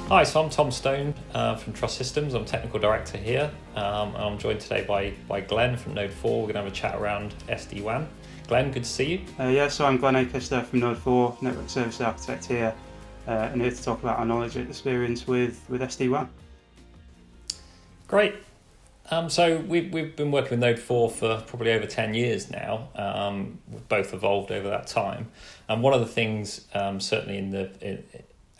Hi, so I'm Tom Stone from Trust Systems. I'm Technical Director here. And I'm joined today by Glenn from Node 4. We're going to have a chat around SD-WAN. Glenn, good to see you. So I'm Glenn Akester from Node 4, Network Service Architect here, and here to talk about our knowledge and experience with SD-WAN. Great. So we've been working with Node 4 for probably over 10 years now. We've both evolved over that time. And one of the things, certainly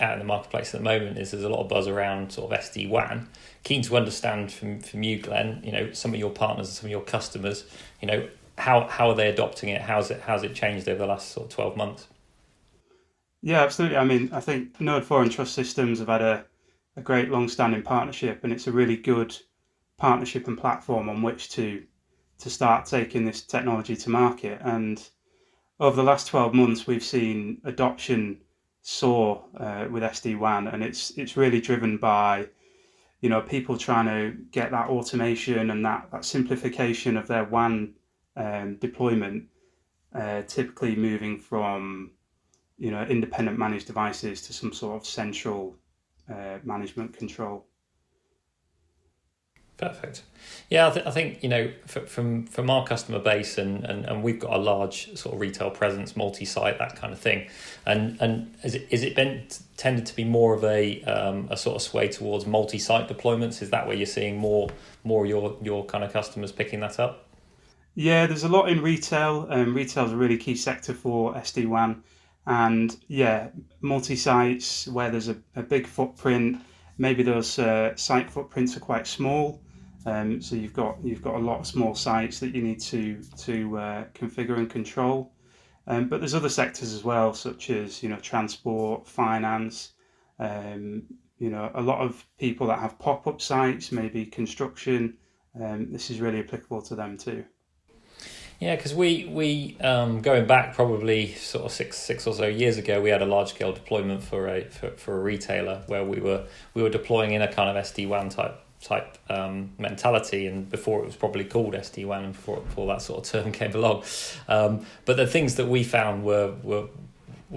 out in the marketplace at the moment, is there's a lot of buzz around sort of SD-WAN. Keen to understand from you, Glenn, some of your partners and some of your customers, how are they adopting it? How's it changed over the last sort of 12 months? Yeah, absolutely. I mean, I think Node 4 and Trust Systems have had a great long-standing partnership, and it's a really good partnership and platform on which to start taking this technology to market. And over the last 12 months, we've seen adoption soar with SD-WAN, and it's really driven by people trying to get that automation and that simplification of their WAN deployment, typically moving from independent managed devices to some sort of central management control. Perfect. Yeah, I think from our customer base, and we've got a large sort of retail presence, multi-site, that kind of thing. And is it been tended to be more of a sort of sway towards multi-site deployments? Is that where you're seeing more of your kind of customers picking that up? Yeah, there's a lot in retail. Retail is a really key sector for SD-WAN, and yeah, multi-sites where there's a big footprint. Maybe those site footprints are quite small, so you've got a lot of small sites that you need to configure and control. But there's other sectors as well, such as transport, finance. A lot of people that have pop-up sites, maybe construction. This is really applicable to them too. Yeah, because we going back probably sort of six or so years ago, we had a large scale deployment for a retailer where we were deploying in a kind of SD-WAN type mentality, and before it was probably called SD-WAN, and before that sort of term came along. But the things that we found were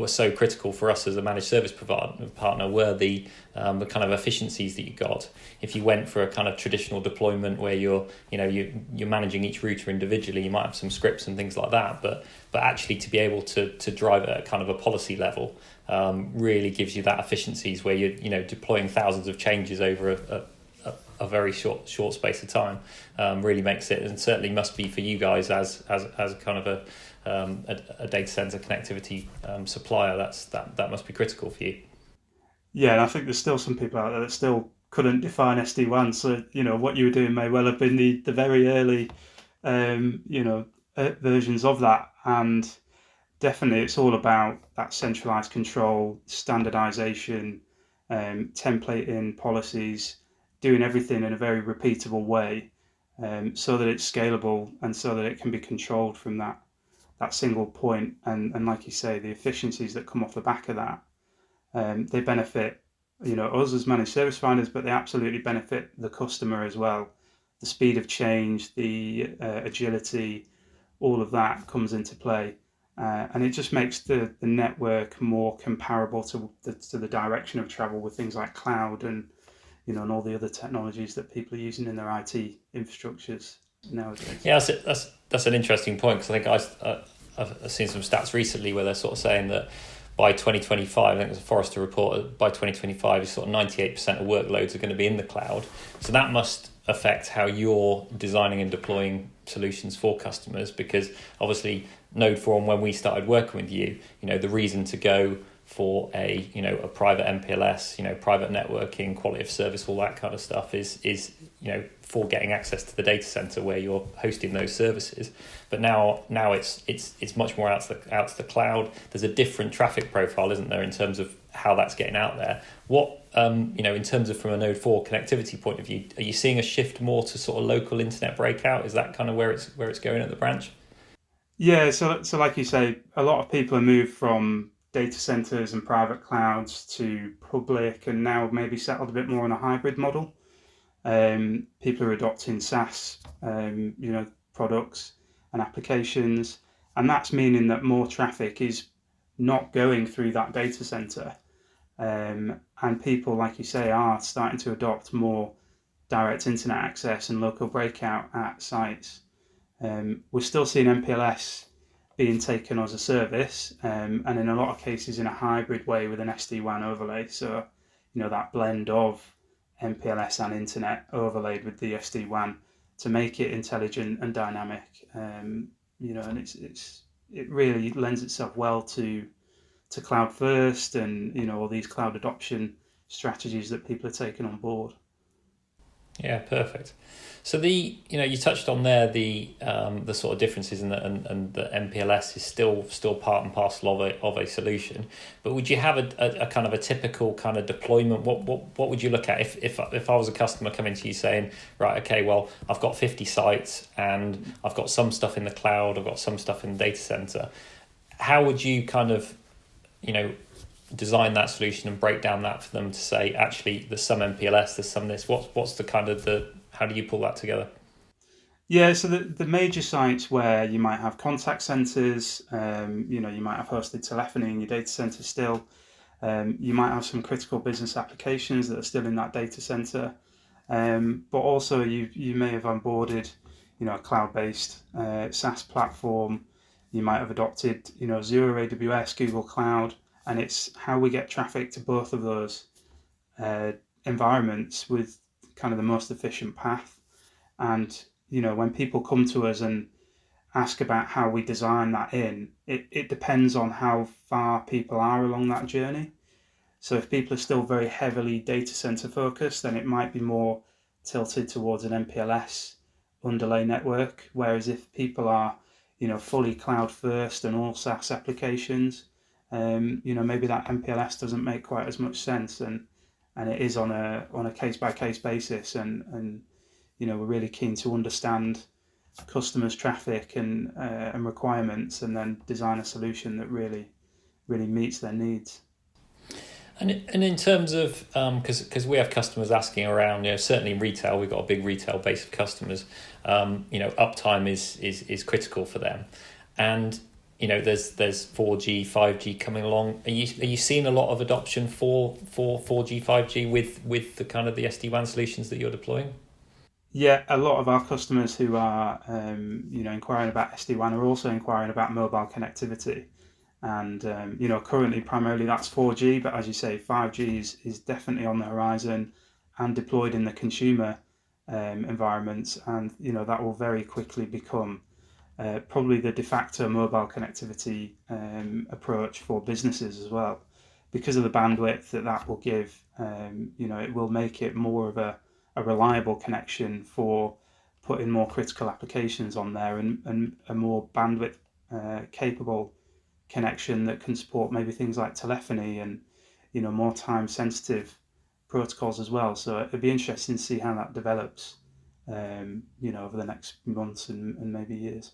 so critical for us as a managed service partner were the kind of efficiencies that you got. If you went for a kind of traditional deployment where you're managing each router individually, you might have some scripts and things like that, but actually to be able to drive it at kind of a policy level really gives you that efficiencies where you're deploying thousands of changes over a very short space of time. Really makes it, and certainly must be for you guys as kind of a data center connectivity supplier. That must be critical for you. Yeah, and I think there's still some people out there that still couldn't define SD-WAN. So what you were doing may well have been the very early versions of that, and definitely it's all about that centralized control, standardization, templating policies, doing everything in a very repeatable way, so that it's scalable and so that it can be controlled from that single point. And like you say, the efficiencies that come off the back of that, they benefit us as managed service providers, but they absolutely benefit the customer as well. The speed of change, the agility, all of that comes into play, and it just makes the network more comparable to the direction of travel with things like cloud and all the other technologies that people are using in their IT infrastructures nowadays. Yeah, that's an interesting point, because I think I've seen some stats recently where they're sort of saying that by 2025, I think there's a Forrester report, by 2025, sort of 98% of workloads are going to be in the cloud. So that must affect how you're designing and deploying solutions for customers, because obviously Node 4, and when we started working with you, the reason to go for a private MPLS, private networking, quality of service, all that kind of stuff is for getting access to the data center where you're hosting those services. But now it's much more out to the cloud. There's a different traffic profile, isn't there, in terms of how that's getting out there. What in terms of from a Node 4 connectivity point of view, are you seeing a shift more to sort of local internet breakout? Is that kind of where it's going at the branch? Yeah, so like you say, a lot of people have moved from data centers and private clouds to public, and now maybe settled a bit more on a hybrid model. People are adopting SaaS, products and applications, and that's meaning that more traffic is not going through that data center. And people, like you say, are starting to adopt more direct internet access and local breakout at sites. We're still seeing MPLS being taken as a service, and in a lot of cases in a hybrid way with an SD-WAN overlay. So, that blend of MPLS and internet overlaid with the SD-WAN to make it intelligent and dynamic. And it really lends itself well to cloud first, and all these cloud adoption strategies that people are taking on board. Yeah, perfect. So you touched on there the sort of differences in and the MPLS is still part and parcel of a solution. But would you have a kind of a typical kind of deployment? What would you look at if I was a customer coming to you saying, right, okay, well, I've got 50 sites and I've got some stuff in the cloud, I've got some stuff in the data center. How would you kind of, design that solution and break down that for them to say, actually, there's some MPLS, there's some this. What's the kind of how do you pull that together? Yeah, so the major sites where you might have contact centers, you might have hosted telephony in your data center still. You might have some critical business applications that are still in that data center. But also you may have onboarded, a cloud-based SaaS platform. You might have adopted, Azure, AWS, Google Cloud, and it's how we get traffic to both of those uh, environments with kind of the most efficient path. And when people come to us and ask about how we design that it depends on how far people are along that journey. So if people are still very heavily data center focused, then it might be more tilted towards an MPLS underlay network. Whereas if people are, fully cloud first and all SaaS applications, maybe that MPLS doesn't make quite as much sense, and it is on a case by case basis, and we're really keen to understand customers' traffic and requirements, and then design a solution that really meets their needs. And in terms of because we have customers asking around, certainly in retail, we've got a big retail base of customers. Uptime is critical for them, and there's 4G, 5G coming along. Are you seeing a lot of adoption for 4G, 5G with the kind of the SD-WAN solutions that you're deploying? Yeah, a lot of our customers who are inquiring about SD-WAN are also inquiring about mobile connectivity. And currently primarily that's 4G, but as you say, 5G is definitely on the horizon and deployed in the consumer environments, and that will very quickly become probably the de facto mobile connectivity approach for businesses as well, because of the bandwidth that will give. It will make it more of a reliable connection for putting more critical applications on there, and a more bandwidth capable connection that can support maybe things like telephony and more time sensitive protocols as well. So it'd be interesting to see how that develops over the next months and maybe years.